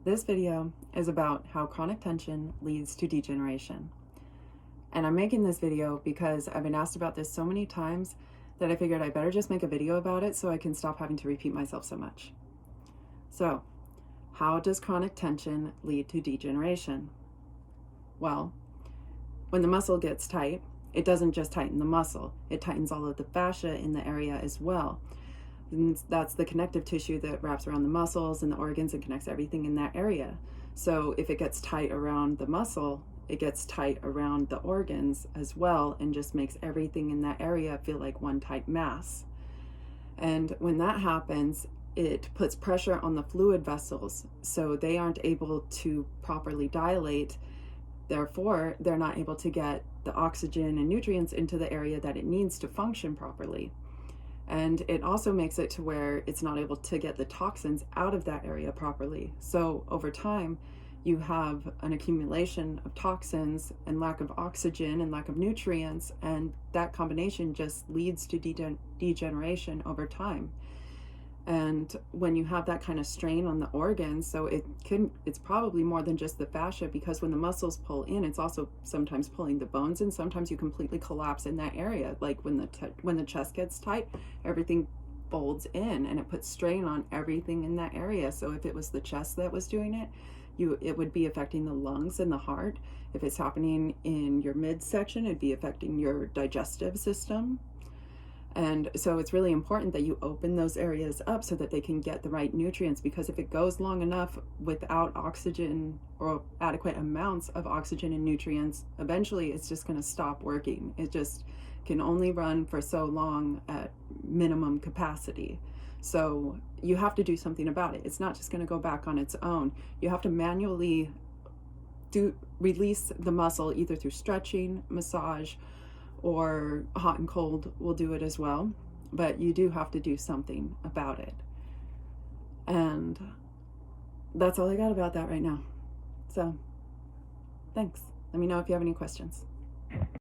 This video is about how chronic tension leads to degeneration. And I'm making this video because I've been asked about this so many times that I figured I better just make a video about it so I can stop having to repeat myself so much. So, how does chronic tension lead to degeneration? Well, when the muscle gets tight, it doesn't just tighten the muscle, it tightens all of the fascia in the area as well. And that's the connective tissue that wraps around the muscles and the organs and connects everything in that area. So if it gets tight around the muscle, it gets tight around the organs as well and just makes everything in that area feel like one tight mass. And when that happens, it puts pressure on the fluid vessels, so they aren't able to properly dilate. Therefore, they're not able to get the oxygen and nutrients into the area that it needs to function properly. And it also makes it to where it's not able to get the toxins out of that area properly. So over time, you have an accumulation of toxins and lack of oxygen and lack of nutrients, and that combination just leads to degeneration over time. And when you have that kind of strain on the organs, so it's probably more than just the fascia, because when the muscles pull in, it's also sometimes pulling the bones in. Sometimes you completely collapse in that area. Like when the chest gets tight, everything folds in and it puts strain on everything in that area. So if it was the chest that was doing it, it would be affecting the lungs and the heart. If it's happening in your midsection, it'd be affecting your digestive system. And so it's really important that you open those areas up so that they can get the right nutrients, because if it goes long enough without oxygen or adequate amounts of oxygen and nutrients, eventually it's just going to stop working. It just can only run for so long at minimum capacity. So you have to do something about it. It's not just going to go back on its own. You have to manually release the muscle, either through stretching, massage, or hot and cold will do it as well, but you do have to do something about it. And that's all I got about that right now. So thanks. Let me know if you have any questions.